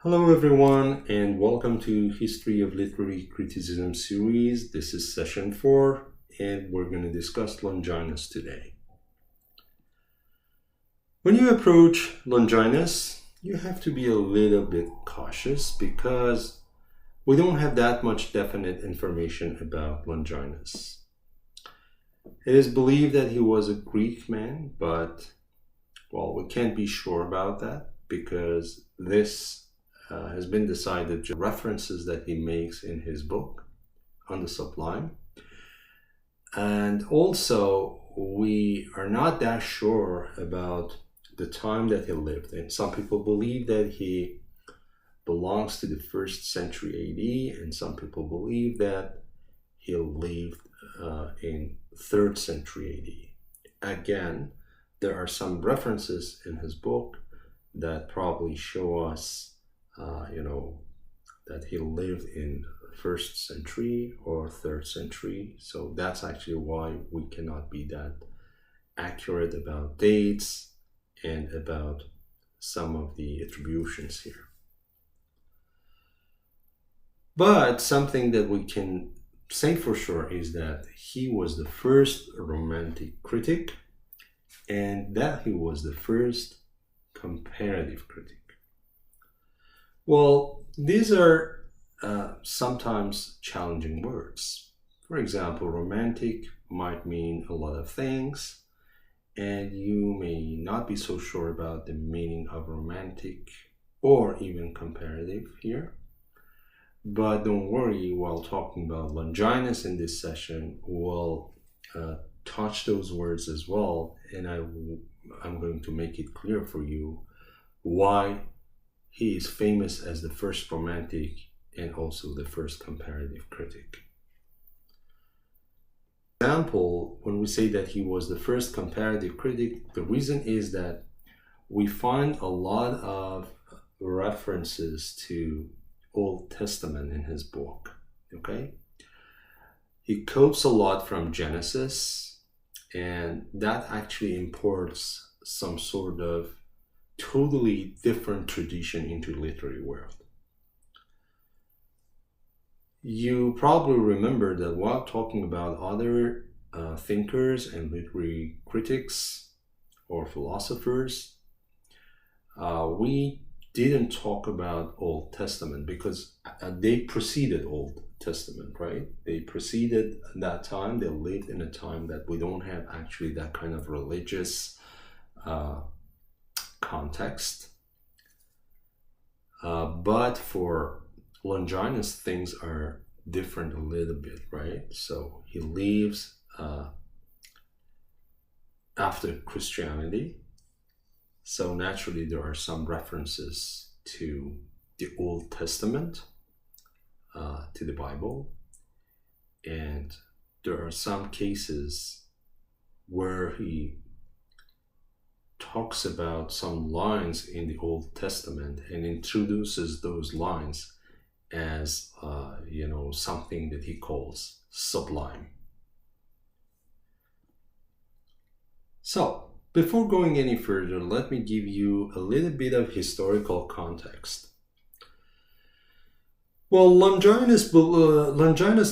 Hello, everyone, and welcome to History of Literary Criticism series. This is session 4, and we're going to discuss Longinus today. When you approach Longinus, you have to be a little bit cautious because we don't have that much definite information about Longinus. It is believed that he was a Greek man, but, well, we can't be sure about that because this has been decided references that he makes in his book on the Sublime. And also, we are not that sure about the time that he lived. And some people believe that he belongs to the 1st century AD, and some people believe that he lived in 3rd century AD. Again, there are some references in his book that probably show us that he lived in 1st century or 3rd century. So that's actually why we cannot be that accurate about dates and about some of the attributions here. But something that we can say for sure is that he was the first Romantic critic and that he was the first comparative critic. Well, these are sometimes challenging words. For example, romantic might mean a lot of things, and you may not be so sure about the meaning of romantic or even comparative here. But don't worry, while talking about Longinus in this session, we'll touch those words as well, and I'm going to make it clear for you why he is famous as the first Romantic and also the first comparative critic. For example, when we say that he was the first comparative critic, the reason is that we find a lot of references to Old Testament in his book, okay? He quotes a lot from Genesis, and that actually imports some sort of totally different tradition into the literary world. You probably remember that while talking about other thinkers and literary critics or philosophers, we didn't talk about Old Testament because they preceded Old Testament, right? They preceded that time. They lived in a time that we don't have actually that kind of religious context. But for Longinus, things are different a little bit, right? So he lives after Christianity. So naturally, there are some references to the Old Testament, to the Bible. And there are some cases where he talks about some lines in the Old Testament and introduces those lines as something that he calls sublime. So before going any further, let me give you a little bit of historical context. Well, Longinus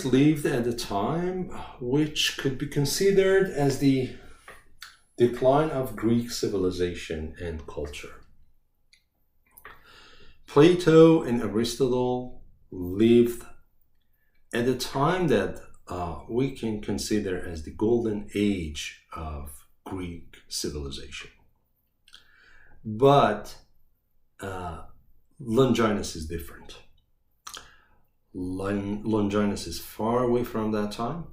lived at a time which could be considered as the decline of Greek civilization and culture. Plato and Aristotle lived at a time that we can consider as the golden age of Greek civilization. But Longinus is different. Longinus is far away from that time,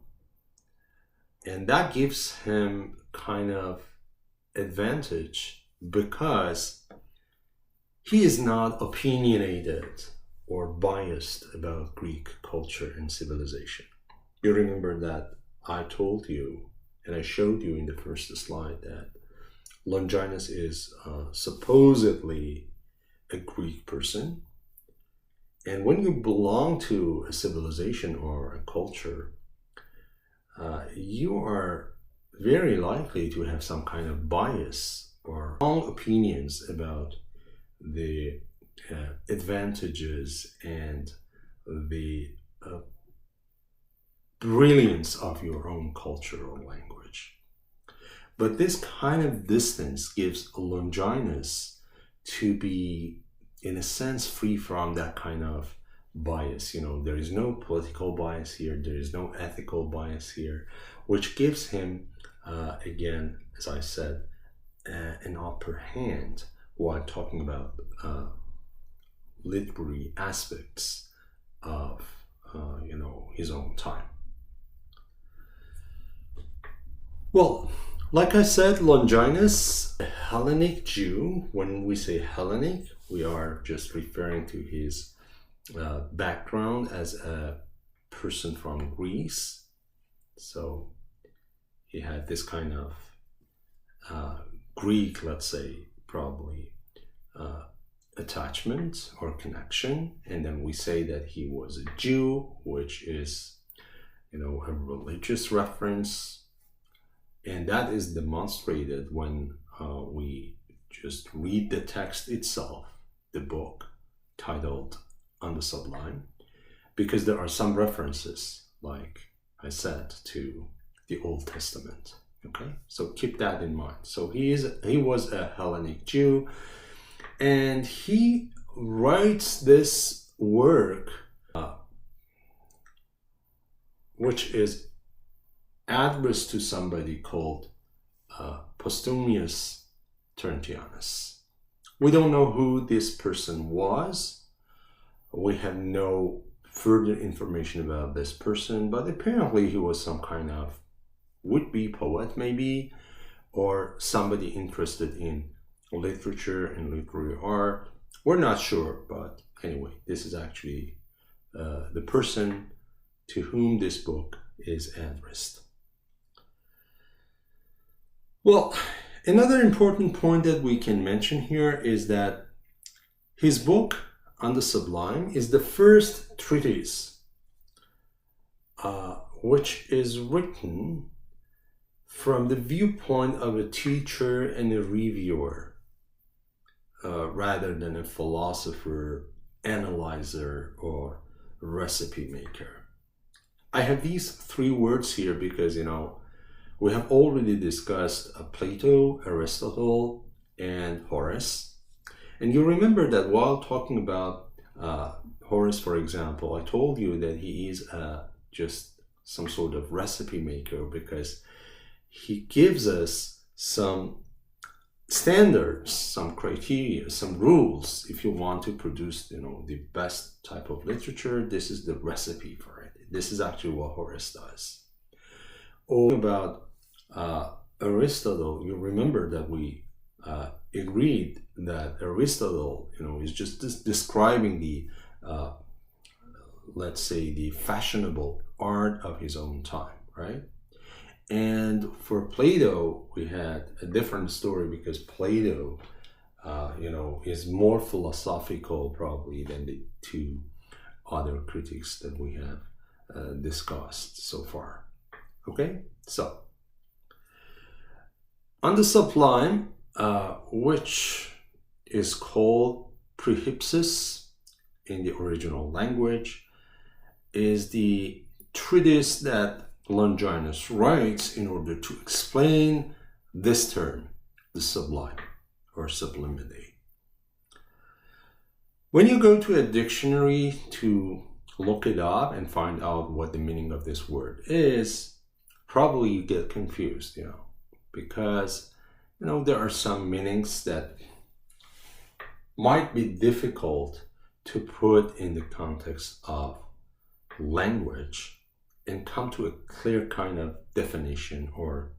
and that gives him kind of advantage because he is not opinionated or biased about Greek culture and civilization. You remember that I told you and I showed you in the first slide that Longinus is supposedly a Greek person, and when you belong to a civilization or a culture, you are very likely to have some kind of bias or wrong opinions about the advantages and the brilliance of your own culture or language. But this kind of distance gives Longinus to be, in a sense, free from that kind of bias. There is no political bias here, there is no ethical bias here, which gives him, again, as I said, an upper hand while talking about literary aspects of his own time. Well, like I said, Longinus, a Hellenic Jew. When we say Hellenic, we are just referring to his background as a person from Greece. So he had this kind of Greek, let's say, probably attachment or connection. And then we say that he was a Jew, which is, a religious reference. And that is demonstrated when we just read the text itself, the book titled On the Sublime, because there are some references, like I said, to the Old Testament. Okay, so keep that in mind. So he was a Hellenic Jew, and he writes this work, which is addressed to somebody called Postumius Terentianus. We don't know who this person was. We have no further information about this person, but apparently he was some kind of would-be poet, maybe, or somebody interested in literature and literary art. We're not sure, but anyway, this is actually the person to whom this book is addressed. Well, another important point that we can mention here is that his book On the Sublime is the first treatise which is written from the viewpoint of a teacher and a reviewer, rather than a philosopher, analyzer, or recipe maker. I have these three words here because, we have already discussed Plato, Aristotle, and Horace. And you remember that while talking about Horace, for example, I told you that he is just some sort of recipe maker because he gives us some standards, some criteria, some rules. If you want to produce, the best type of literature, this is the recipe for it. This is actually what Horace does. Or about Aristotle, you remember that we agreed that Aristotle, is just describing the, let's say, the fashionable art of his own time, right? And for Plato, we had a different story because Plato, is more philosophical probably than the two other critics that we have discussed so far. Okay, so On the Sublime, which is called Prehypsis in the original language, is the treatise that Longinus writes in order to explain this term, the sublime or sublimity. When you go to a dictionary to look it up and find out what the meaning of this word is, probably you get confused, because there are some meanings that might be difficult to put in the context of language and come to a clear kind of definition or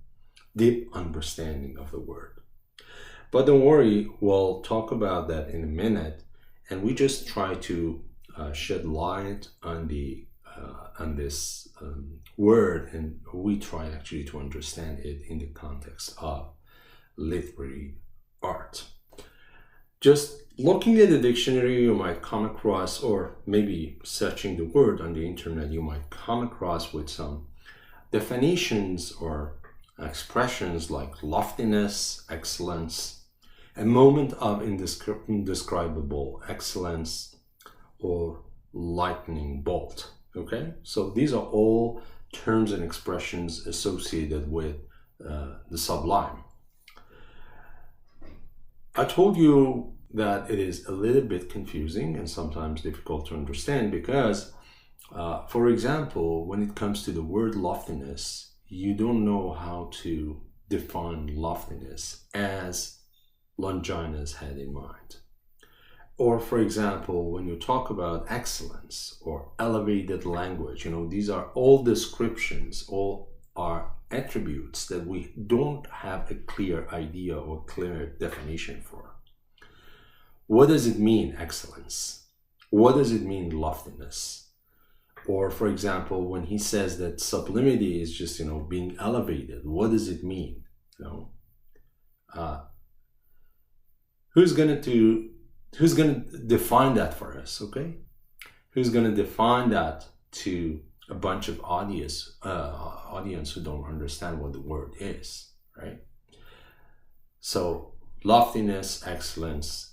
deep understanding of the word. But don't worry, we'll talk about that in a minute, and we just try to shed light on this word, and we try actually to understand it in the context of literary art. Just looking at the dictionary, you might come across, or maybe searching the word on the internet, you might come across with some definitions or expressions like loftiness, excellence, a moment of indescribable excellence, or lightning bolt. Okay, so these are all terms and expressions associated with the sublime. I told you that it is a little bit confusing and sometimes difficult to understand because, for example, when it comes to the word loftiness, you don't know how to define loftiness as Longinus had in mind. Or, for example, when you talk about excellence or elevated language, these are all descriptions, all are attributes that we don't have a clear idea or clear definition for. What does it mean, excellence? What does it mean, loftiness? Or, for example, when he says that sublimity is just, being elevated, what does it mean? Who's going to define that for us, okay? Who's going to define that to a bunch of audience who don't understand what the word is, right? So, loftiness, excellence,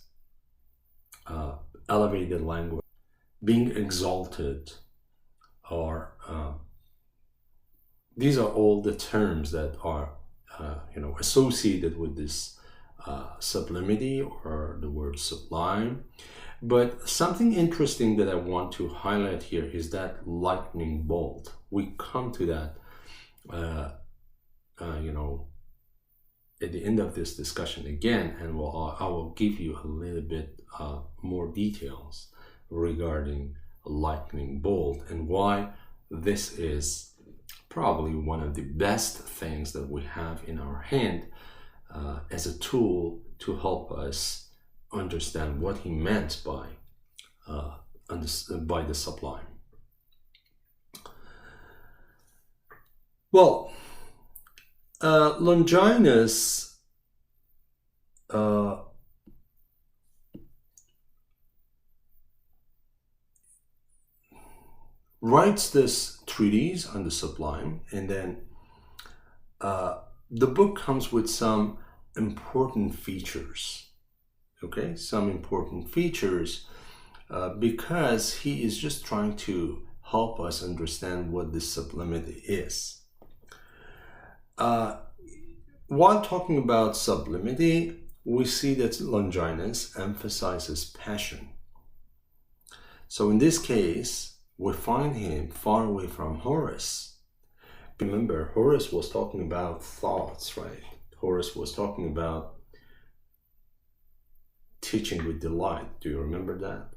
elevated language, being exalted, or these are all the terms that are associated with this sublimity or the word sublime. But something interesting that I want to highlight here is that lightning bolt. We come to that at the end of this discussion again, and I will give you a little bit more details regarding lightning bolt and why this is probably one of the best things that we have in our hand as a tool to help us understand what he meant by the sublime. Well, Longinus writes this treatise on the sublime, and then the book comes with some important features. Okay, some important features because he is just trying to help us understand what this sublimity is. While talking about sublimity, we see that Longinus emphasizes passion. So in this case, we find him far away from Horace. Remember, Horace was talking about thoughts, right? Horace was talking about teaching with delight. Do you remember that?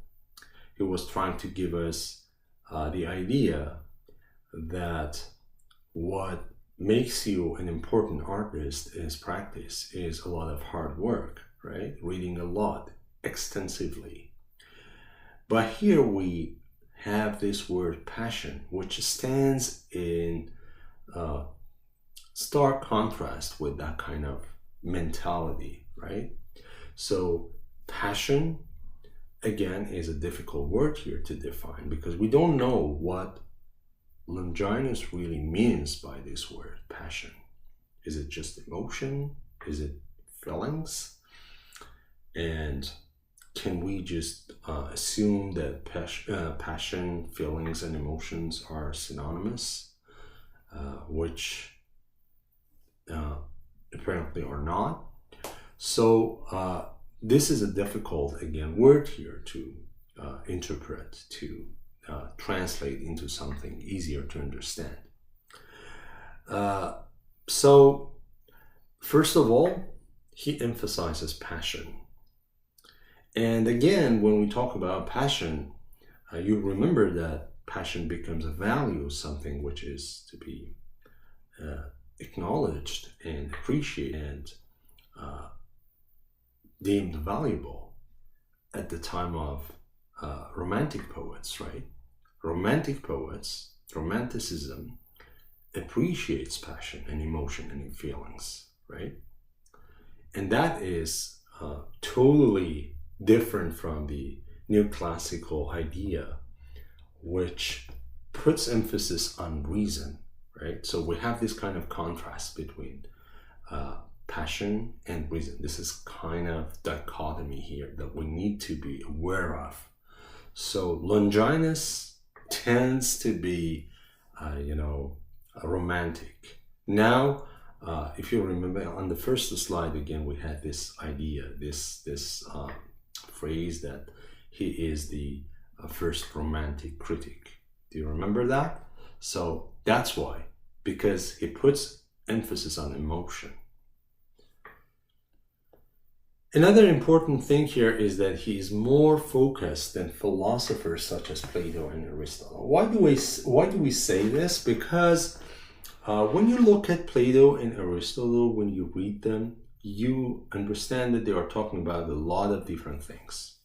He was trying to give us the idea that what makes you an important artist is practice, is a lot of hard work, right? Reading a lot, extensively. But here we have this word passion, which stands in stark contrast with that kind of mentality, right? So passion, again, is a difficult word here to define because we don't know what Longinus really means by this word passion. Is it just emotion? Is it feelings? And can we just assume that passion, feelings, and emotions are synonymous, which apparently are not? So this is a difficult, again, word here to interpret, to translate into something easier to understand. So, first of all, he emphasizes passion. And again, when we talk about passion, you remember that passion becomes a value, something which is to be acknowledged and appreciated and deemed valuable at the time of romantic poets, right? Romantic poets, romanticism appreciates passion and emotion and feelings, right? And that is totally different from the neoclassical idea, which puts emphasis on reason, right? So we have this kind of contrast between passion and reason. This is kind of dichotomy here that we need to be aware of. So Longinus tends to be, romantic. Now, if you remember on the first slide again, we had this idea, this phrase that he is the first romantic critic. Do you remember that? So that's why, because he puts emphasis on emotion. Another important thing here is that he is more focused than philosophers such as Plato and Aristotle. Why do we say this? Because when you look at Plato and Aristotle, when you read them, you understand that they are talking about a lot of different things.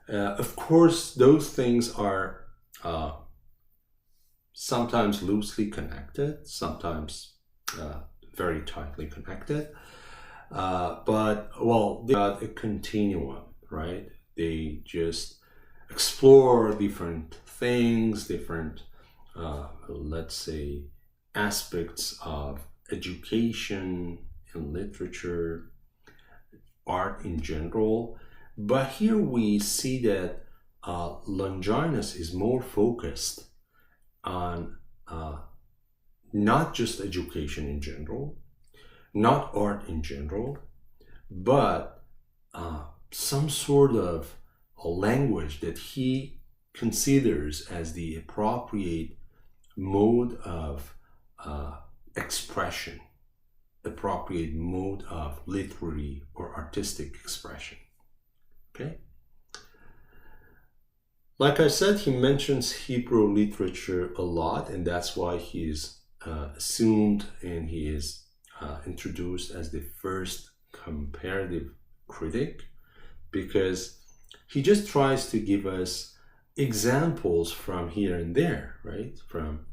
Of course, those things are sometimes loosely connected, sometimes very tightly connected. But they got a continuum, right? They just explore different things, different, let's say, aspects of education and literature, art in general. But here we see that Longinus is more focused on not just education in general, not art in general, but some sort of a language that he considers as the appropriate mode of expression, appropriate mode of literary or artistic expression. Okay? Like I said, he mentions Hebrew literature a lot, and that's why he is assumed and he is introduced as the first comparative critic, because he just tries to give us examples from here and there, right? From,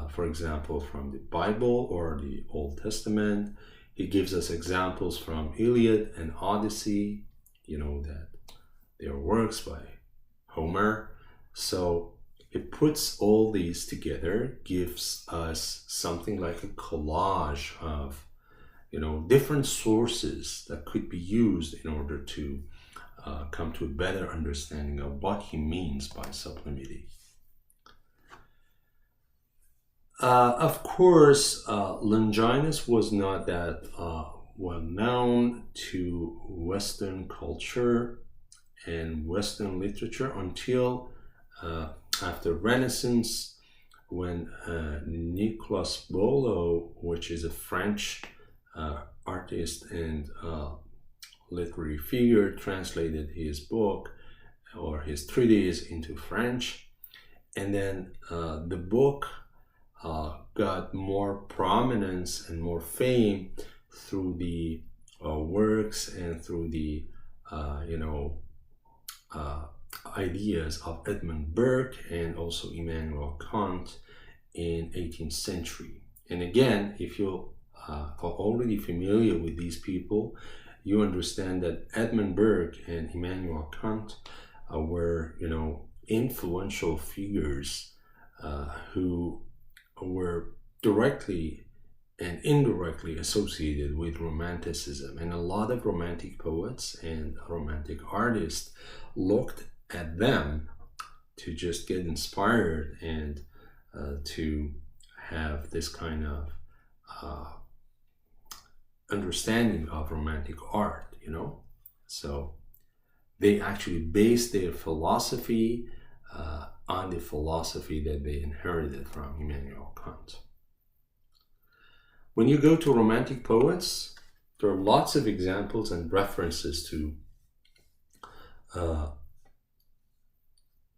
for example, from the Bible or the Old Testament. He gives us examples from Iliad and Odyssey, that they are works by Homer. So it puts all these together, gives us something like a collage of, different sources that could be used in order to come to a better understanding of what he means by sublimity. Of course, Longinus was not that well known to Western culture and Western literature until after Renaissance, when Nicolas Bolo, which is a French artist and literary figure, translated his book or his treatise into French, and then the book got more prominence and more fame through the works and through the ideas of Edmund Burke and also Immanuel Kant in 18th century. And again, if you are already familiar with these people, you understand that Edmund Burke and Immanuel Kant were, influential figures who were directly and indirectly associated with Romanticism. And a lot of Romantic poets and Romantic artists looked at them to just get inspired and to have this kind of understanding of Romantic art, So they actually based their philosophy on the philosophy that they inherited from Immanuel Kant. When you go to Romantic poets, there are lots of examples and references to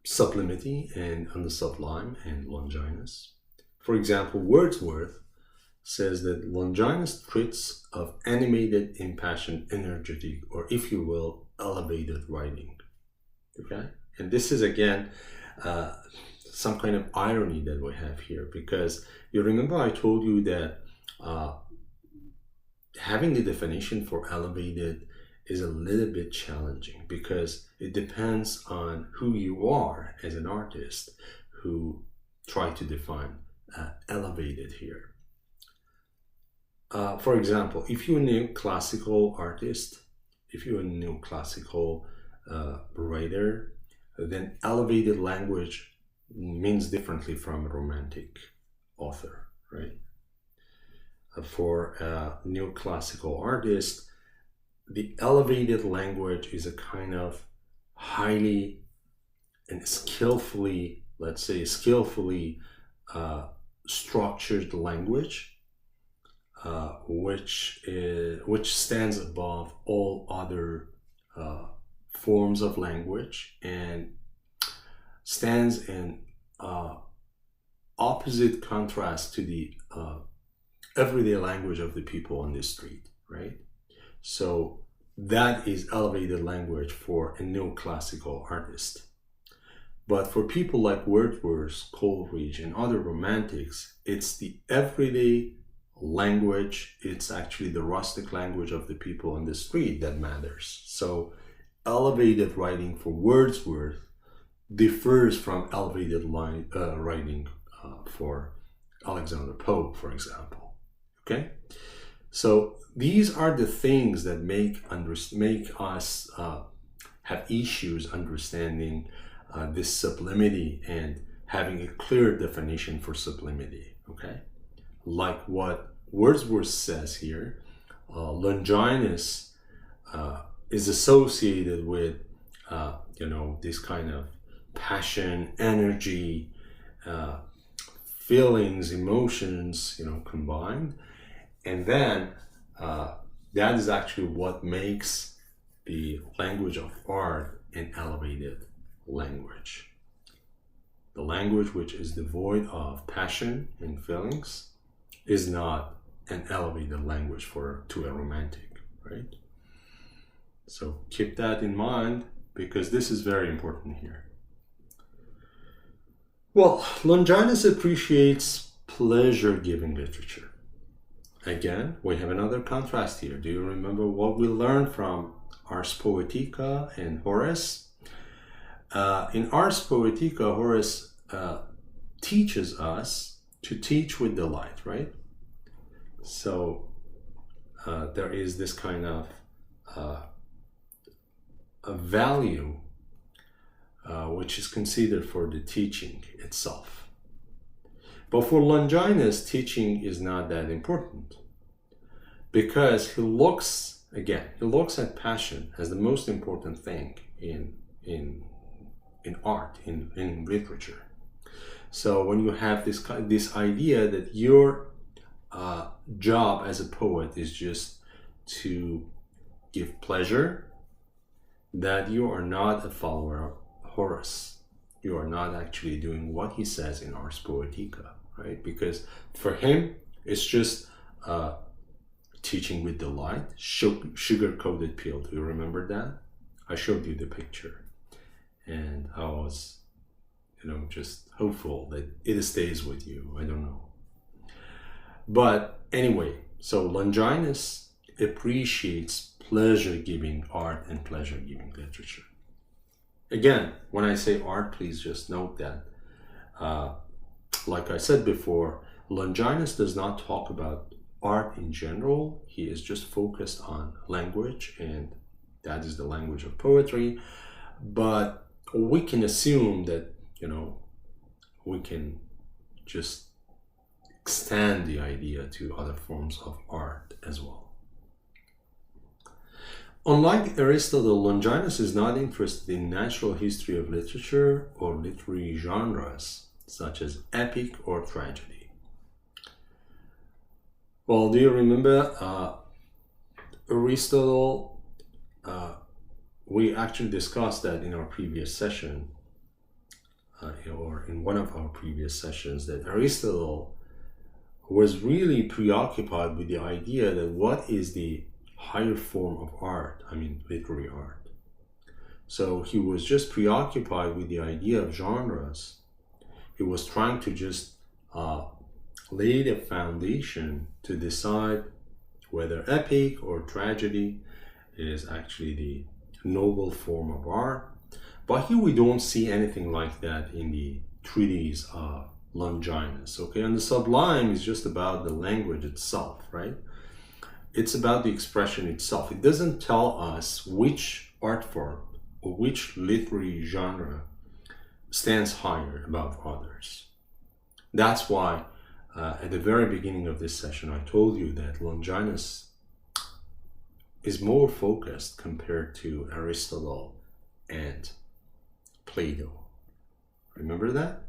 sublimity and on the sublime and Longinus. For example, Wordsworth says that Longinus treats of animated, impassioned, energetic, or if you will, elevated writing. Okay? And this is again some kind of irony that we have here, because you remember I told you that having the definition for elevated is a little bit challenging, because it depends on who you are as an artist who try to define elevated here. For example, if you're a neoclassical artist, if you're a neoclassical writer, then elevated language means differently from a romantic author, right? For a neoclassical artist, the elevated language is a kind of highly and skillfully, let's say, skillfully structured language, which stands above all other forms of language and stands in opposite contrast to the everyday language of the people on the street, right? So that is elevated language for a neoclassical artist. But for people like Wordsworth, Coleridge, and other romantics, it's the everyday language, it's actually the rustic language of the people on the street that matters. So elevated writing for Wordsworth differs from elevated writing for Alexander Pope, for example. Okay? So these are the things that make us have issues understanding this sublimity and having a clear definition for sublimity, okay? Like what Wordsworth says here, Longinus is associated with, this kind of passion, energy, feelings, emotions, combined. And then that is actually what makes the language of art an elevated language. The language which is devoid of passion and feelings is not an elevated language to a romantic, right? So keep that in mind because this is very important here. Well, Longinus appreciates pleasure-giving literature. Again, we have another contrast here. Do you remember what we learned from Ars Poetica and Horace? In Ars Poetica, Horace teaches us to teach with delight, right? So there is this kind of a value which is considered for the teaching itself. But for Longinus, teaching is not that important because he looks at passion as the most important thing in art, in literature. So when you have this idea that your job as a poet is just to give pleasure, that you are not a follower of Horace. You are not actually doing what he says in Ars Poetica, right? Because for him, it's just teaching with delight, sugar-coated pill. Do you remember that? I showed you the picture. And I was, just hopeful that it stays with you. I don't know. But anyway, so Longinus appreciates pleasure-giving art and pleasure-giving literature. Again, when I say art, please just note that, like I said before, Longinus does not talk about art in general. He is just focused on language, and that is the language of poetry. But we can assume that, we can just extend the idea to other forms of art as well. Unlike Aristotle, Longinus is not interested in natural history of literature or literary genres, such as epic or tragedy. Well, do you remember Aristotle? We actually discussed that in our previous session, or in one of our previous sessions, that Aristotle was really preoccupied with the idea that what is the higher form of art, literary art. So he was just preoccupied with the idea of genres. He was trying to just lay the foundation to decide whether epic or tragedy is actually the noble form of art. But here we don't see anything like that in the treatise of Longinus, okay? And the Sublime is just about the language itself, right? It's about the expression itself. It doesn't tell us which art form or which literary genre stands higher above others. That's why at the very beginning of this session, I told you that Longinus is more focused compared to Aristotle and Plato. Remember that?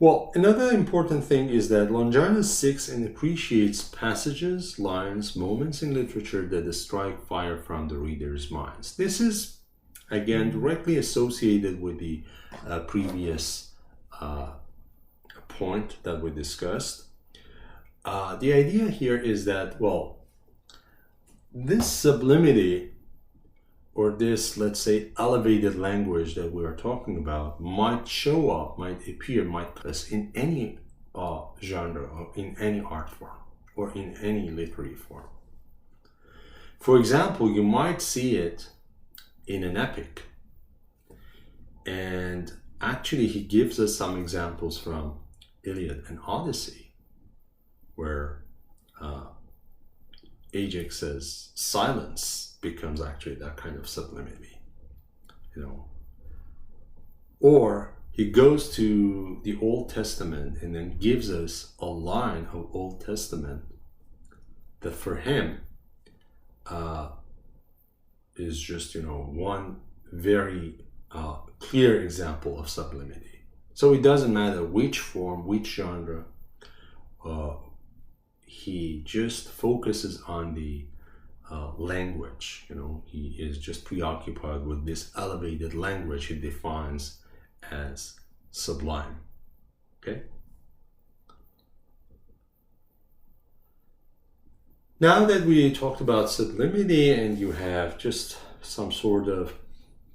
Well, another important thing is that Longinus seeks and appreciates passages, lines, moments in literature that strike fire from the reader's minds. This is, again, directly associated with the previous point that we discussed. The idea here is that, well, this sublimity or this, let's say, elevated language that we are talking about might show up, might appear, might exist in any genre or in any art form or in any literary form. For example, you might see it in an epic. And actually, he gives us some examples from Iliad and Odyssey, where Ajax's silence becomes actually that kind of sublimity, you know. Or he goes to the Old Testament and then gives us a line of Old Testament that for him is just, you know, one very clear example of sublimity. So it doesn't matter which form, which genre, he just focuses on the language, you know. He is just preoccupied with this elevated language he defines as sublime. Okay? Now that we talked about sublimity and you have just some sort of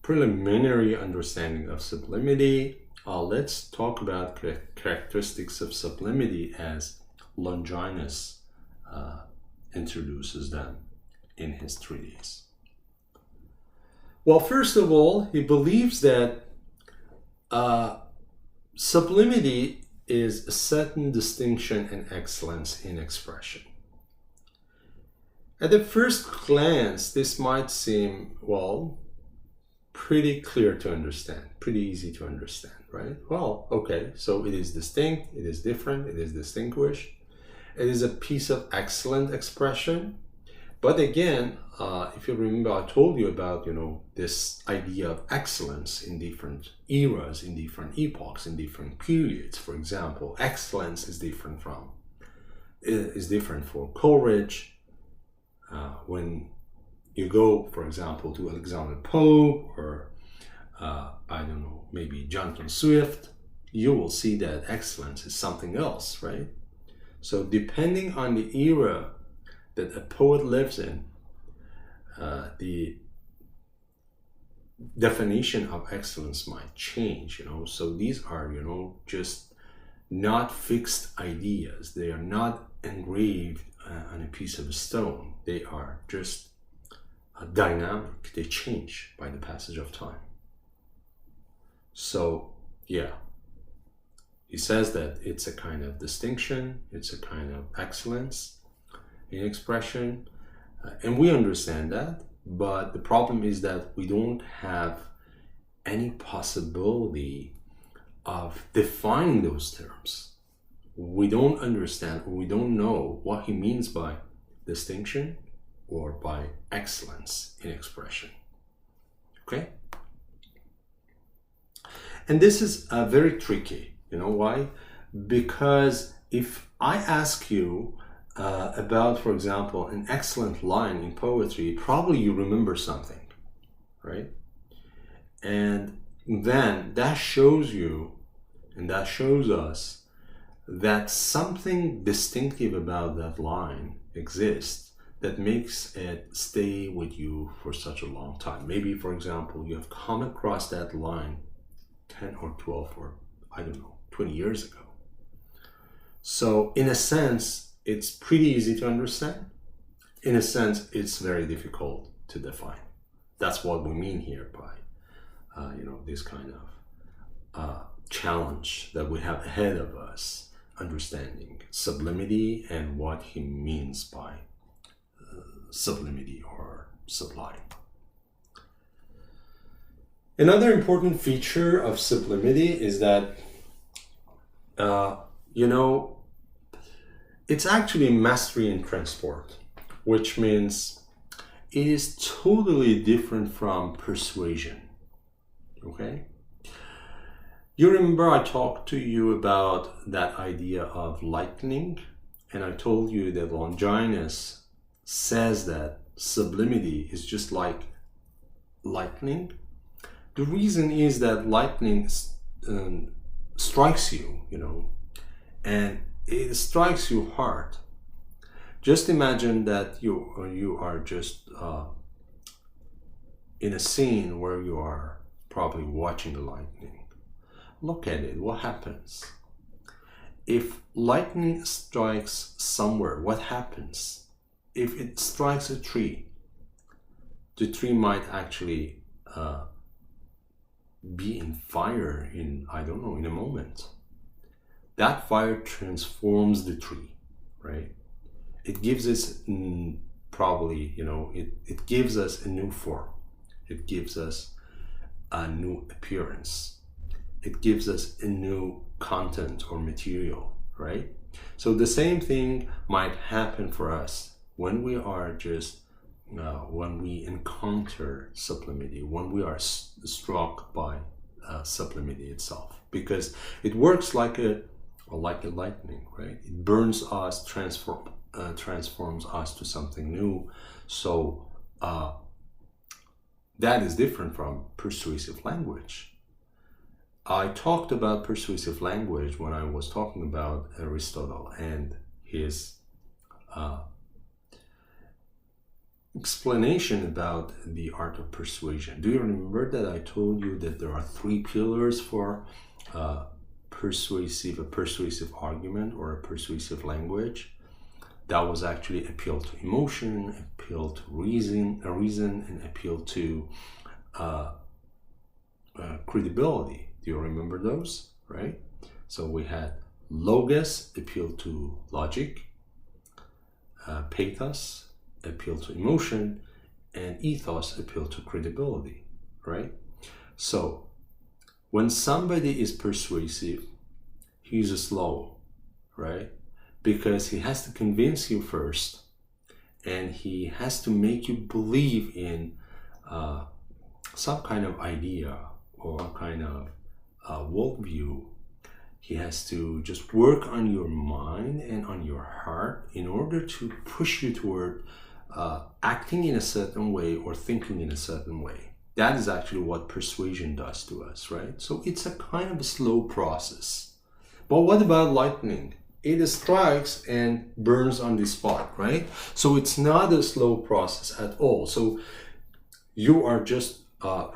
preliminary understanding of sublimity, let's talk about characteristics of sublimity as Longinus introduces them in his treatise. Well, first of all, he believes that sublimity is a certain distinction and excellence in expression. At the first glance, this might seem, well, pretty clear to understand, pretty easy to understand, right? Well, okay, so it is distinct, it is different, it is distinguished. It is a piece of excellent expression. But again, if you remember, I told you about, you know, this idea of excellence in different eras, in different epochs, in different periods. For example, excellence is different for Coleridge. When you go, for example, to Alexander Pope or I don't know, maybe Jonathan Swift, you will see that excellence is something else, right? So depending on the era that a poet lives in, the definition of excellence might change, you know. So these are, you know, just not fixed ideas. They are not engraved on a piece of stone. They are just dynamic. They change by the passage of time. So, yeah. He says that it's a kind of distinction, it's a kind of excellence in expression, and we understand that, but the problem is that we don't have any possibility of defining those terms. We don't understand, or we don't know what he means by distinction or by excellence in expression. Okay? And this is very tricky. You know why? Because if I ask you about, for example, an excellent line in poetry, probably you remember something, right? And then that shows you, and that shows us that something distinctive about that line exists that makes it stay with you for such a long time. Maybe, for example, you have come across that line 10 or 12 or, I don't know, 20 years ago. So in a sense, it's pretty easy to understand. In a sense, it's very difficult to define. That's what we mean here by, you know, this kind of challenge that we have ahead of us understanding sublimity and what he means by sublimity or sublime. Another important feature of sublimity is that, it's actually mastery in transport, which means it is totally different from persuasion. Okay? You remember I talked to you about that idea of lightning, and I told you that Longinus says that sublimity is just like lightning. The reason is that lightning strikes you, and it strikes you hard. Just imagine that you are just in a scene where you are probably watching the lightning. Look at it, what happens? If lightning strikes somewhere, what happens? If it strikes a tree, the tree might actually be in fire in a moment. That fire transforms the tree, right? It gives us probably, it gives us a new form. It gives us a new appearance. It gives us a new content or material, right? So the same thing might happen for us when we are just, when we encounter sublimity, when we are struck by sublimity itself, because it works like a lightning, right? It burns us, transforms us to something new. So that is different from persuasive language. I talked about persuasive language when I was talking about Aristotle and his explanation about the art of persuasion. Do you remember that I told you that there are 3 pillars for a persuasive argument or a persuasive language? That was actually appeal to emotion, appeal to reason, and appeal to credibility. Do you remember those, right? So we had logos, appeal to logic, pathos, appeal to emotion, and ethos, appeal to credibility, right? So when somebody is persuasive, he's slow, right? Because he has to convince you first, and he has to make you believe in some kind of idea or some kind of worldview. He has to just work on your mind and on your heart in order to push you toward acting in a certain way or thinking in a certain way. That is actually what persuasion does to us, right? So it's a kind of a slow process. But what about lightning? It strikes and burns on the spot, right? So it's not a slow process at all. So you are just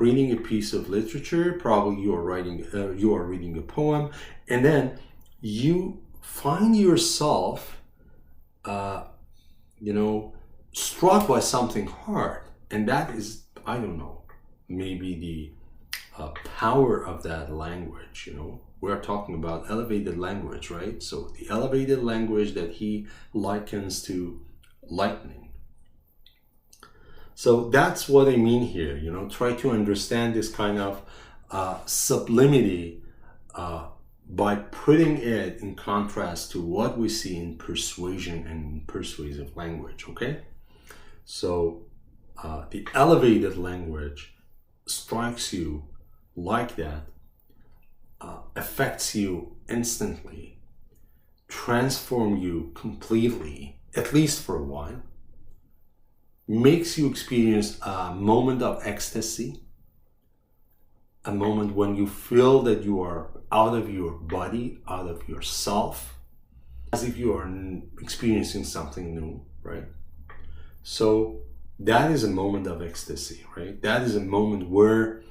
reading a piece of literature, probably you are reading a poem, and then you find yourself, struck by something hard, and that is, maybe the power of that language. We're talking about elevated language, right? So the elevated language that he likens to lightning. So that's what I mean here, try to understand this kind of sublimity by putting it in contrast to what we see in persuasion and persuasive language, okay? So the elevated language strikes you like that, affects you instantly, transform you completely, at least for a while, makes you experience a moment of ecstasy, a moment when you feel that you are out of your body, out of yourself, as if you are experiencing something new, right? So that is a moment of ecstasy, right? That is a moment where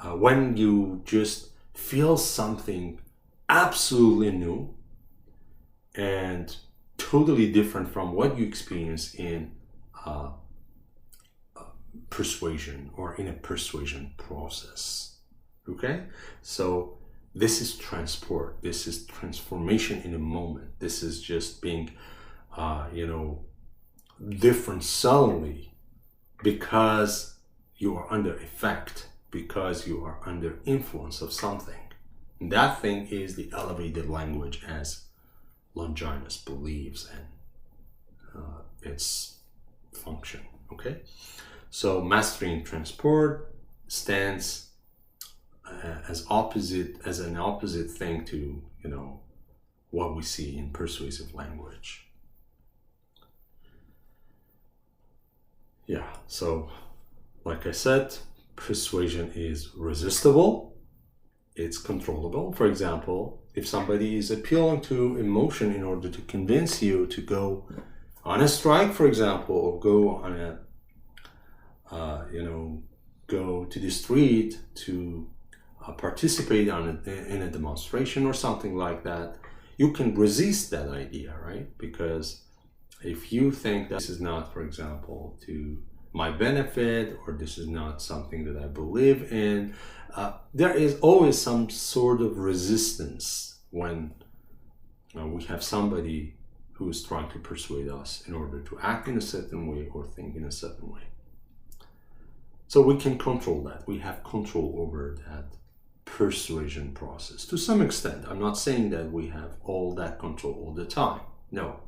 when you just feel something absolutely new and totally different from what you experience in persuasion or in a persuasion process. Okay, so This is transport. This is transformation in a moment. This is just being, different suddenly because you are under effect, because you are under influence of something. And that thing is the elevated language as Longinus believes in its function. Okay, so mastering transport stands as an opposite thing to what we see in persuasive language. Yeah, so like I said, persuasion is resistible, it's controllable. For example, if somebody is appealing to emotion in order to convince you to go on a strike, for example, or go on a go to the street to participate in a demonstration or something like that, you can resist that idea, right? Because if you think that this is not, for example, to my benefit, or this is not something that I believe in, there is always some sort of resistance when we have somebody who is trying to persuade us in order to act in a certain way or think in a certain way. So we can control that. We have control over that persuasion process to some extent. I'm not saying that we have all that control all the time. No.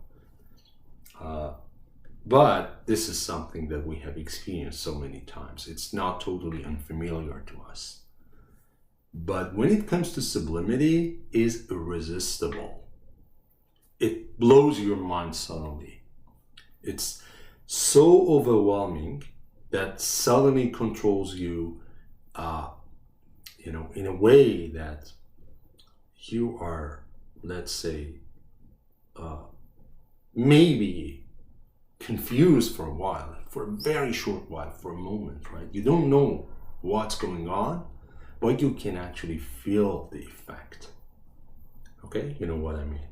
But this is something that we have experienced so many times. It's not totally unfamiliar to us. But when it comes to sublimity, is irresistible. It blows your mind suddenly. It's so overwhelming that suddenly controls you, in a way that you are, let's say, maybe confused for a while, for a very short while, for a moment, right? You don't know what's going on, but you can actually feel the effect. Okay, you know what I mean?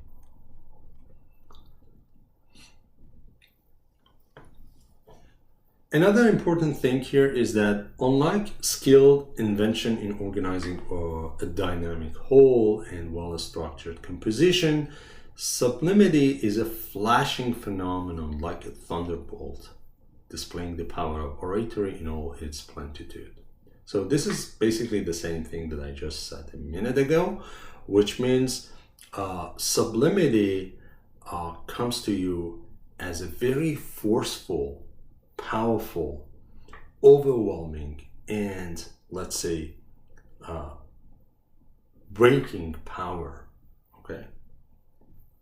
Another important thing here is that unlike skilled invention in organizing a dynamic whole and well-structured composition, sublimity is a flashing phenomenon like a thunderbolt, displaying the power of oratory in all its plenitude. So this is basically the same thing that I just said a minute ago, which means sublimity comes to you as a very forceful, powerful, overwhelming, and let's say breaking power. Okay,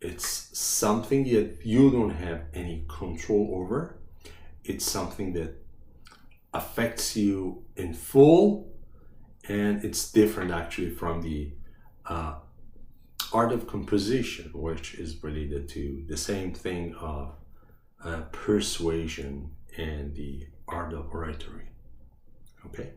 it's something that you don't have any control over. It's something that affects you in full, and it's different actually from the art of composition, which is related to the same thing of persuasion and the art of oratory. Okay.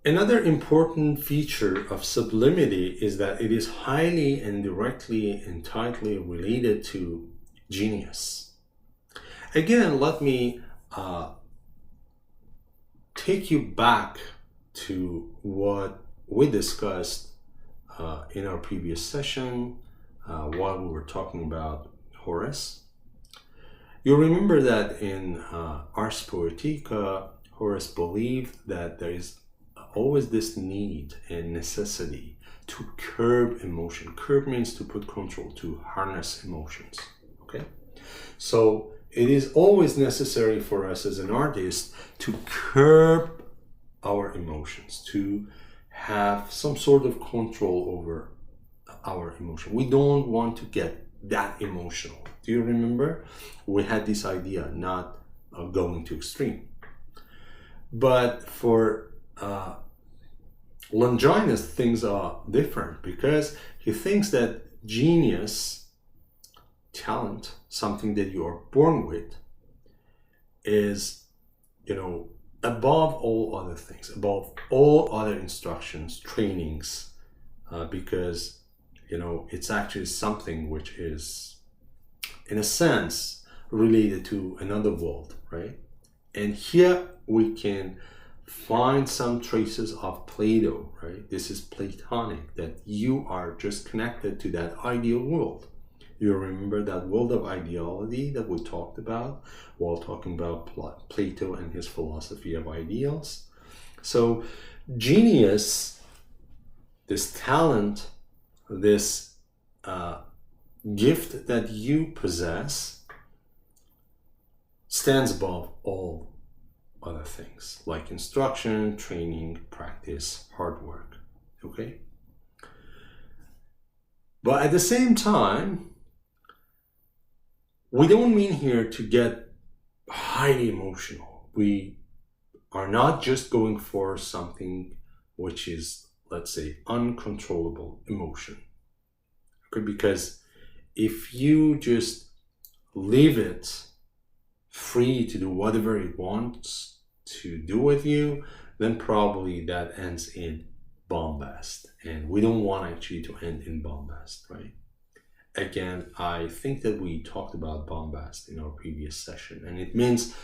Another important feature of sublimity is that it is highly and directly and tightly related to genius. Again, let me take you back to what we discussed in our previous session while we were talking about Horace. You remember that in Ars Poetica, Horace believed that there is always this need and necessity to curb emotion. Curb means to put control, to harness emotions. Okay? So it is always necessary for us as an artist to curb our emotions, to have some sort of control over our emotion. We don't want to get that emotional. Do you remember? We had this idea, not going to extreme. But for Longinus, things are different because he thinks that genius, talent, something that you are born with, is, above all other things, above all other instructions, trainings, because, it's actually something which is, in a sense, related to another world, right? And here we can find some traces of Plato, right? This is Platonic, that you are just connected to that ideal world. You remember that world of ideality that we talked about while talking about Plato and his philosophy of ideals. So genius, this talent, this gift that you possess stands above all other things like instruction, training, practice, hard work. Okay? But at the same time, we don't mean here to get highly emotional. We are not just going for something which is, let's say, uncontrollable emotion. Okay? Because if you just leave it free to do whatever it wants to do with you, then probably that ends in bombast. And we don't want actually to end in bombast, right? Again, I think that we talked about bombast in our previous session, and it means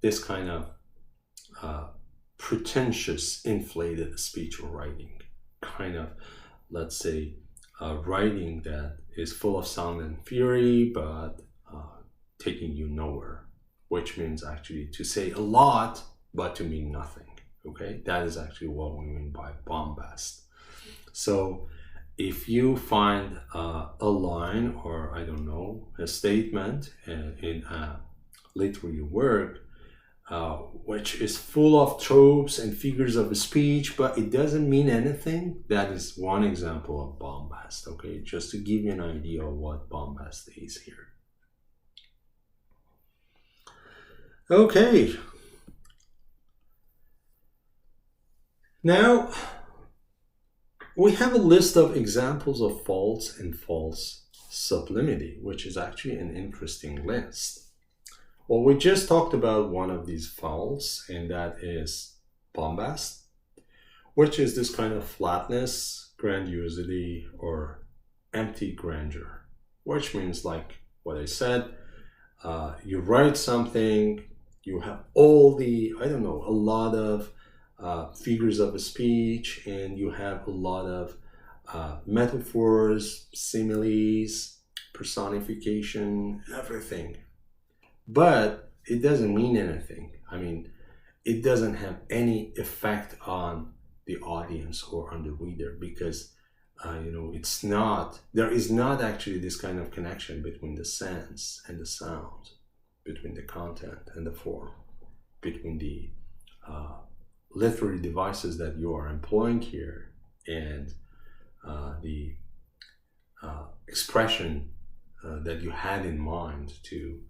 this kind of pretentious, inflated speech or writing, kind of, let's say, writing that is full of sound and fury, but taking you nowhere, which means actually to say a lot, but to mean nothing. Okay, that is actually what we mean by bombast. So if you find a line or, I don't know, a statement in a literary work which is full of tropes and figures of speech, but it doesn't mean anything, that is one example of bombast. Okay, just to give you an idea of what bombast is here. Okay. Now, we have a list of examples of false and false sublimity, which is actually an interesting list. Well, we just talked about one of these false, and that is bombast, which is this kind of flatness, grandiosity, or empty grandeur, which means, like what I said, you write something, you have all the, I don't know, a lot of figures of speech, and you have a lot of metaphors, similes, personification, everything. But it doesn't mean anything. I mean, it doesn't have any effect on the audience or on the reader, because it's not, there is not actually this kind of connection between the sense and the sound, between the content and the form, between the literary devices that you are employing here and the expression that you had in mind to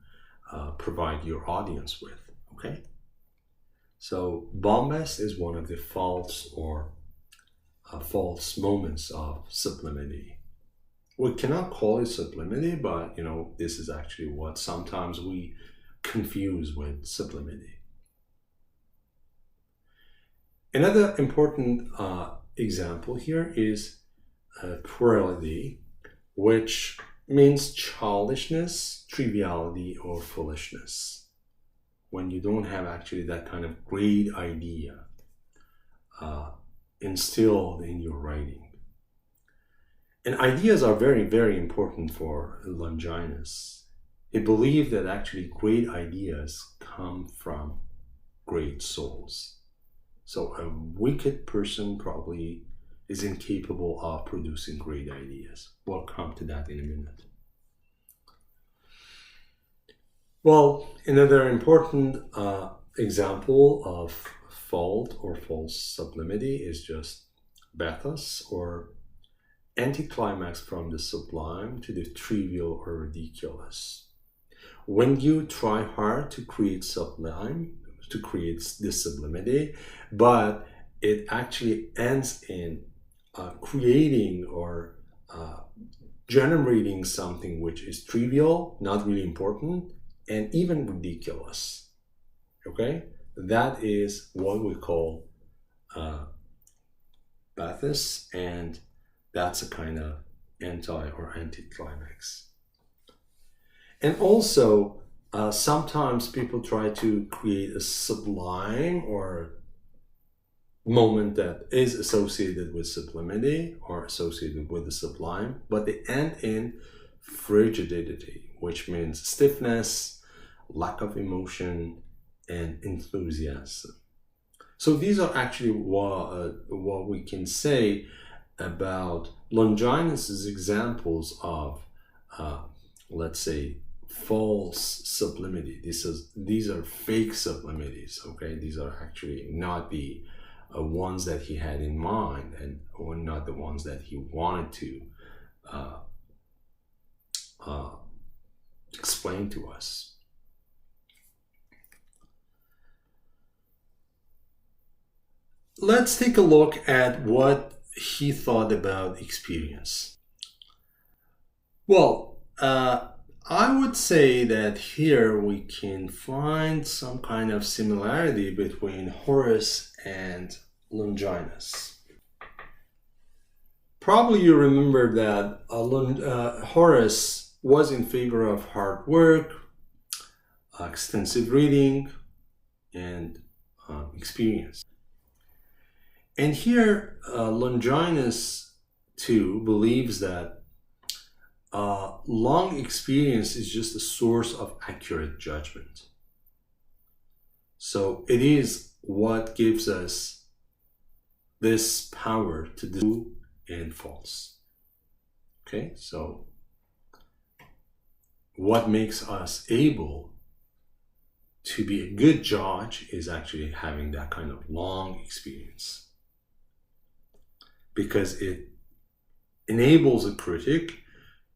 provide your audience with. Okay, so bombast is one of the false or false moments of sublimity. We cannot call it sublimity, but this is actually what sometimes we confuse with sublimity. Another important example here is puerility, which means childishness, triviality, or foolishness. When you don't have actually that kind of great idea instilled in your writing. And ideas are very, very important for Longinus. He believed that actually great ideas come from great souls. So a wicked person probably is incapable of producing great ideas. We'll come to that in a minute. Well, another important example of fault or false sublimity is just bathos, or anticlimax from the sublime to the trivial or ridiculous. When you try hard to create sublime, to create this sublimity, but it actually ends in creating or generating something which is trivial, not really important, and even ridiculous. Okay, that is what we call bathos, and that's a kind of anti or anticlimax. And also sometimes people try to create a sublime or moment that is associated with sublimity or associated with the sublime, but they end in frigidity, which means stiffness, lack of emotion, and enthusiasm. So these are actually what we can say about Longinus's examples of, let's say, false sublimity. These are fake sublimities. Okay, these are actually not the ones that he had in mind, and or not the ones that he wanted to explain to us. Let's take a look at what he thought about experience. Well, I would say that here we can find some kind of similarity between Horace and Longinus. Probably you remember that Horace was in favor of hard work, extensive reading, and experience. And here Longinus too believes that long experience is just a source of accurate judgment. So it is what gives us this power to do and false. Okay, so what makes us able to be a good judge is actually having that kind of long experience, because it enables a critic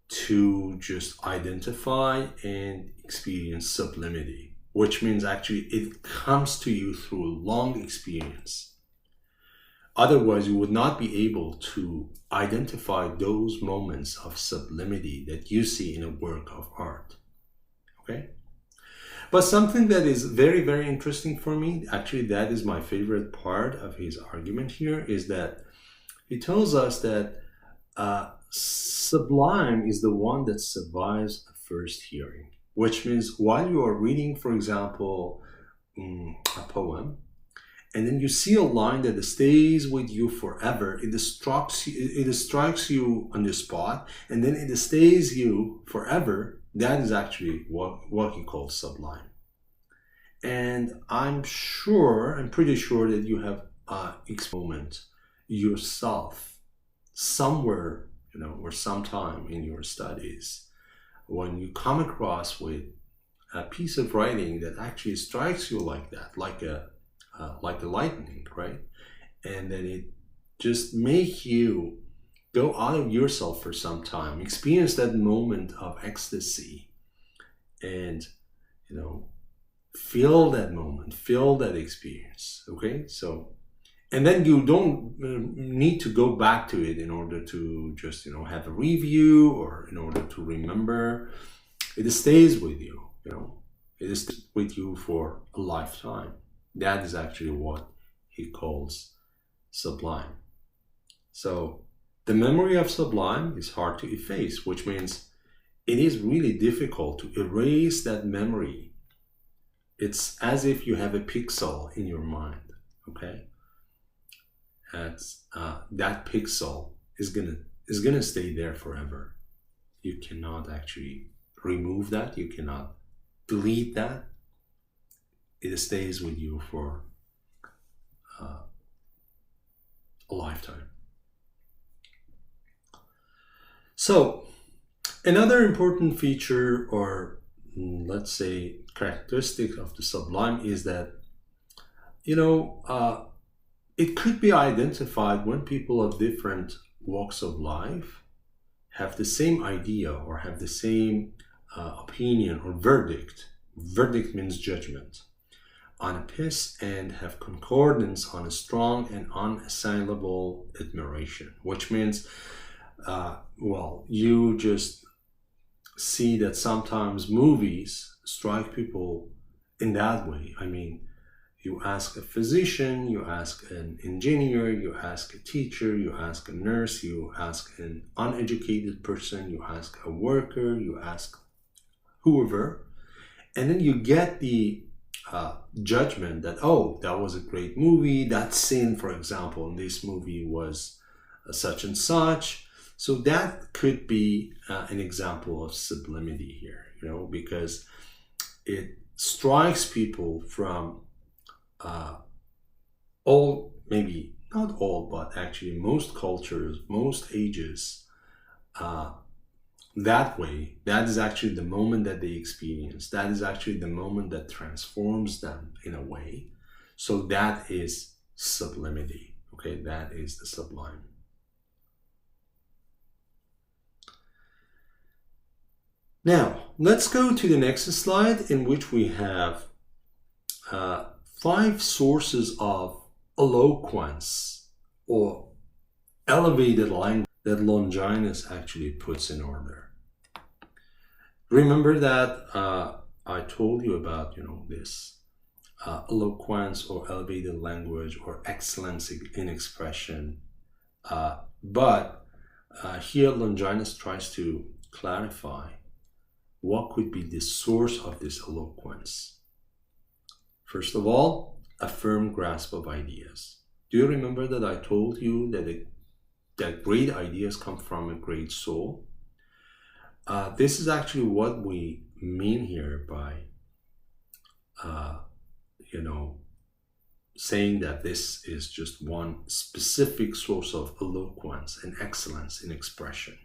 to just identify and experience sublimity, which means actually it comes to you through long experience. Otherwise, you would not be able to identify those moments of sublimity that you see in a work of art. Okay? But something that is very, very interesting for me, actually that is my favorite part of his argument here, is that he tells us that sublime is the one that survives a first hearing, which means while you are reading, for example, a poem, and then you see a line that stays with you forever, it strikes you on the spot, and then it stays you forever. That is actually what he calls sublime. And I'm pretty sure that you have experienced yourself somewhere, or sometime in your studies, when you come across with a piece of writing that actually strikes you like that, like a lightning, right? And then it just make you go out of yourself for some time, experience that moment of ecstasy, and feel that moment, feel that experience. Okay, so. And then you don't need to go back to it in order to just, have a review or in order to remember. It stays with you, It is with you for a lifetime. That is actually what he calls sublime. So the memory of sublime is hard to efface, which means it is really difficult to erase that memory. It's as if you have a pixel in your mind, okay? That pixel is gonna stay there forever. You cannot actually remove that. You cannot delete that. It stays with you for a lifetime. So another important feature, or let's say characteristic of the sublime, is that it could be identified when people of different walks of life have the same idea or have the same opinion or verdict. Verdict means judgment on a piece, and have concordance on a strong and unassailable admiration, which means, you just see that sometimes movies strike people in that way. I mean, you ask a physician, you ask an engineer, you ask a teacher, you ask a nurse, you ask an uneducated person, you ask a worker, you ask whoever, And then you get the judgment that, oh, that was a great movie. That scene, for example, in this movie was such and such. So that could be an example of sublimity here, because it strikes people from all, maybe not all, but actually most cultures, most ages, that way. That is actually the moment that they experience. That is actually the moment that transforms them in a way. So that is sublimity. Okay, that is the sublime. Now, let's go to the next slide, in which we have 5 sources of eloquence or elevated language that Longinus actually puts in order. Remember that I told you about, this eloquence or elevated language or excellence in expression. But here Longinus tries to clarify what could be the source of this eloquence. First of all, a firm grasp of ideas. Do you remember that I told you that great ideas come from a great soul? This is actually what we mean here by, saying that this is just one specific source of eloquence and excellence in expression.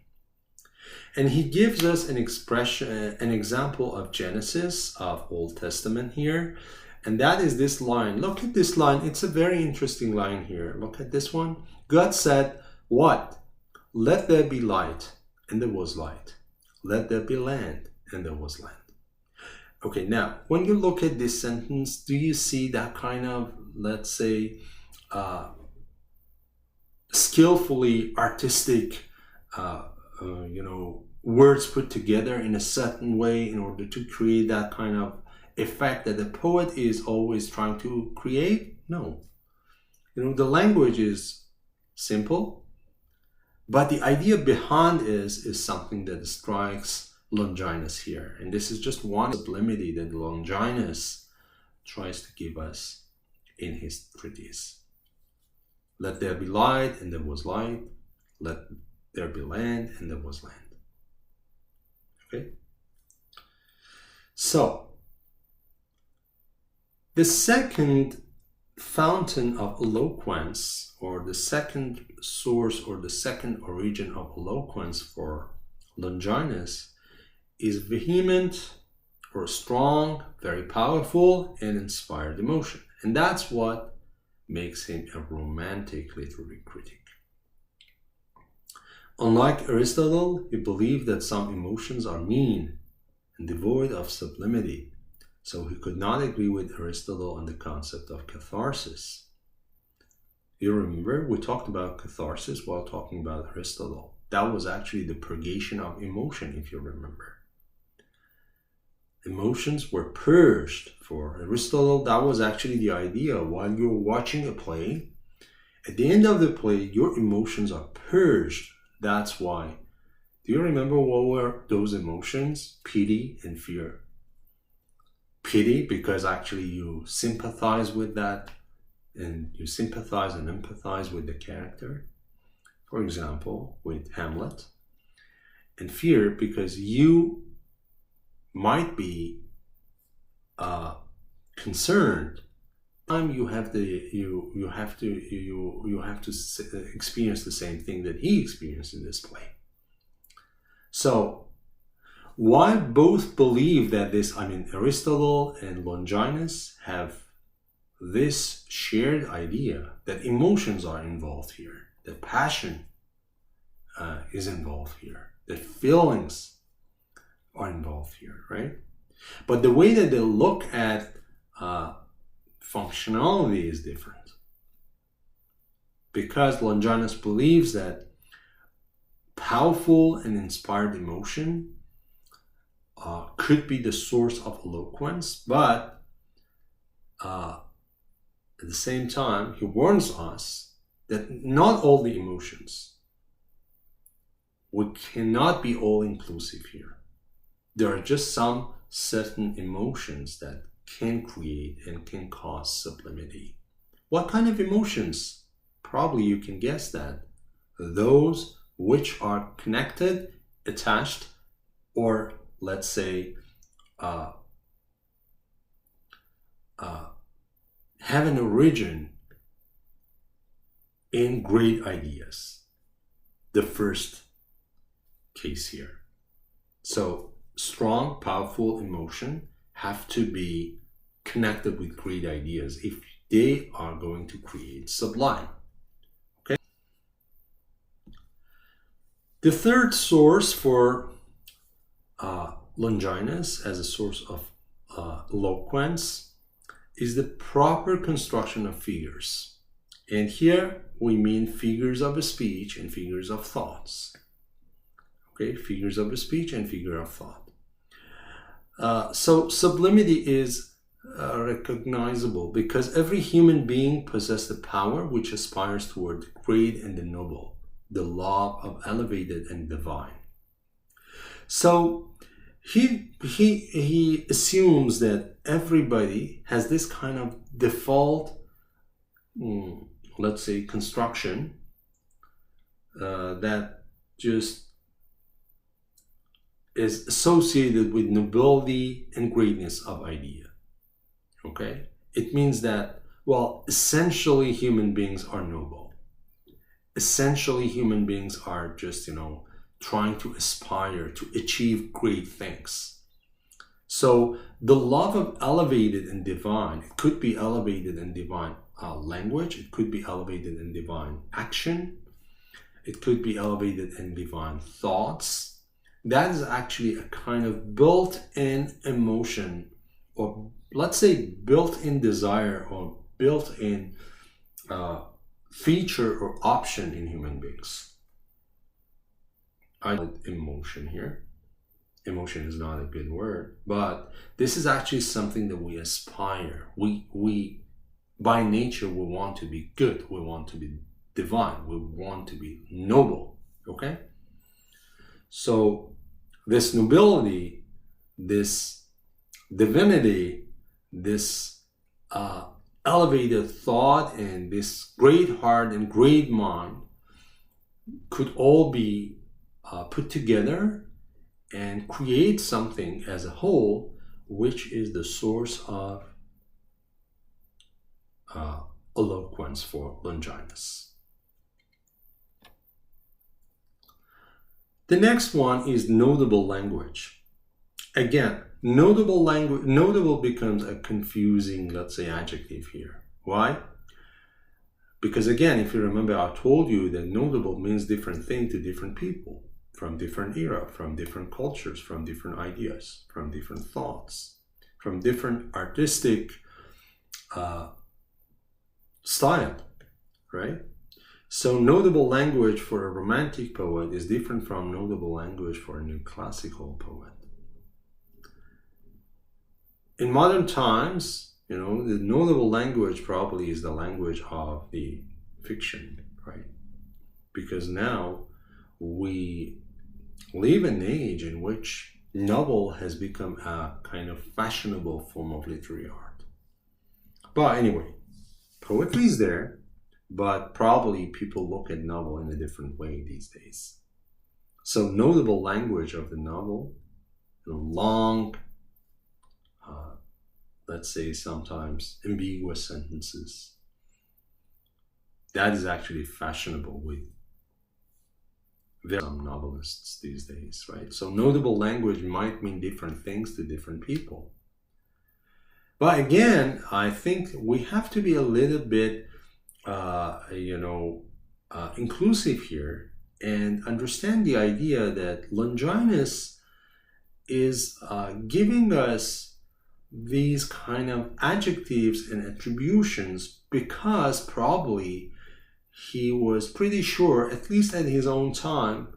And he gives us an example of Genesis, of Old Testament here. And that is this line. Look at this line. It's a very interesting line here. Look at this one. God said, what? Let there be light. And there was light. Let there be land. And there was land. Okay, now, when you look at this sentence, do you see that kind of, let's say, skillfully artistic, words put together in a certain way in order to create that kind of effect that the poet is always trying to create? No. The language is simple, but the idea behind is something that strikes Longinus here. And this is just one sublimity that Longinus tries to give us in his treatise. Let there be light, and there was light. Let there be land, and there was land. Okay? So, the second fountain of eloquence, or the second source, or the second origin of eloquence for Longinus, is vehement or strong, very powerful, and inspired emotion. And that's what makes him a romantic literary critic. Unlike Aristotle, he believed that some emotions are mean and devoid of sublimity. So he could not agree with Aristotle on the concept of catharsis. You remember, we talked about catharsis while talking about Aristotle. That was actually the purgation of emotion, if you remember. Emotions were purged. For Aristotle, that was actually the idea. While you're watching a play, at the end of the play, your emotions are purged. That's why. Do you remember what were those emotions? Pity and fear. Pity, because actually you sympathize with that, and you sympathize and empathize with the character. For example, with Hamlet. And fear, because you might be concerned. You have to experience the same thing that he experienced in this play. So, why both believe that Aristotle and Longinus have this shared idea that emotions are involved here, that passion is involved here, that feelings are involved here, right? But the way that they look at functionality is different. Because Longinus believes that powerful and inspired emotion could be the source of eloquence, but at the same time, he warns us that not all the emotions, we cannot be all inclusive here. There are just some certain emotions that can create and can cause sublimity. What kind of emotions? Probably you can guess that. Those which are connected, attached, or let's say have an origin in great ideas. The first case here. So strong, powerful emotion have to be connected with great ideas if they are going to create sublime. Okay. The third source for Longinus as a source of eloquence is the proper construction of figures. And here we mean figures of speech and figures of thoughts. Okay, figures of speech and figure of thought. So sublimity is recognizable because every human being possesses the power which aspires toward the great and the noble, the law of elevated and divine. So he assumes that everybody has this kind of default, let's say, construction that just is associated with nobility and greatness of idea. Okay? It means that, well, essentially human beings are noble. Essentially human beings are just, trying to aspire to achieve great things. So the love of elevated and divine, it could be elevated and divine language, it could be elevated and divine action, it could be elevated and divine thoughts. That is actually a kind of built-in emotion, or let's say built-in desire, or built-in feature or option in human beings. I like emotion here. Emotion is not a good word, but this is actually something that we aspire. We by nature, we want to be good. We want to be divine. We want to be noble. Okay? So this nobility, this divinity, this elevated thought, and this great heart and great mind could all be put together and create something as a whole, which is the source of eloquence for Longinus. The next one is notable language. Again, notable becomes a confusing, let's say, adjective here. Why? Because again, if you remember, I told you that notable means different thing to different people, from different era, from different cultures, from different ideas, from different thoughts, from different artistic style, right? So notable language for a romantic poet is different from notable language for a neoclassical poet. In modern times, the notable language probably is the language of the fiction, right? Because now we live in an age in which novel has become a kind of fashionable form of literary art. But anyway, poetry is there, but probably people look at novel in a different way these days. So notable language of the novel, long, let's say sometimes ambiguous sentences, that is actually fashionable with some novelists these days, right? So notable language might mean different things to different people. But again, I think we have to be a little bit, inclusive here and understand the idea that Longinus is giving us these kind of adjectives and attributions because probably he was pretty sure, at least at his own time,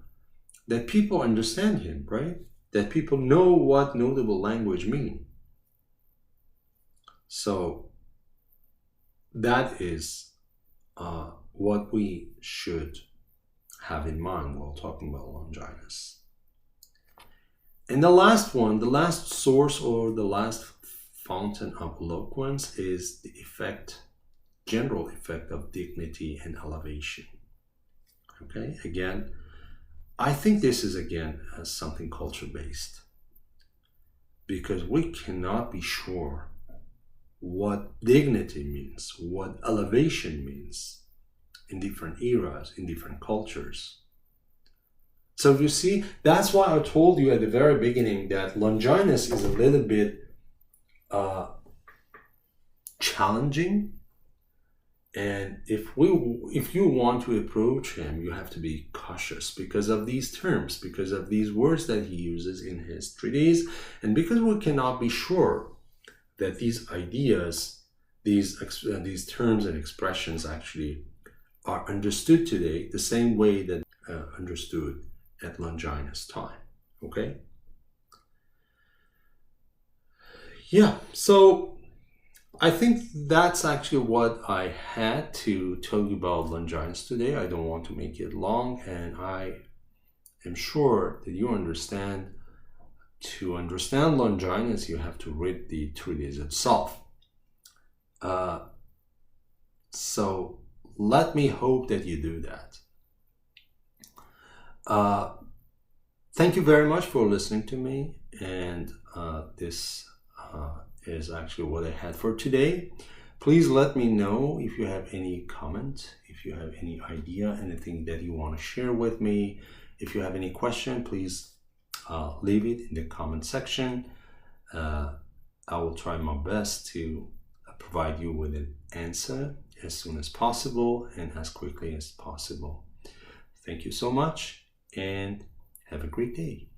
that people understand him, right? That people know what notable language means. So that is what we should have in mind while talking about Longinus. And the last one, the last source or the last fountain of eloquence is the effect, general effect of dignity and elevation. Okay, again, I think this is again something culture-based, because we cannot be sure what dignity means, what elevation means in different eras, in different cultures. So you see, that's why I told you at the very beginning that Longinus is a little bit challenging. And if you want to approach him, you have to be cautious because of these terms, because of these words that he uses in his treatise, and because we cannot be sure that these ideas, these terms and expressions actually are understood today the same way that understood at Longinus' time. Okay? Yeah, so I think that's actually what I had to tell you about Longinus today. I don't want to make it long, and I am sure that you understand. To understand Longinus, you have to read the treatise itself. So let me hope that you do that. Thank you very much for listening to me, and this is actually what I had for today. Please let me know if you have any comment, if you have any idea, anything that you want to share with me. If you have any question, please leave it in the comment section. I will try my best to provide you with an answer as soon as possible and as quickly as possible. Thank you so much, and have a great day.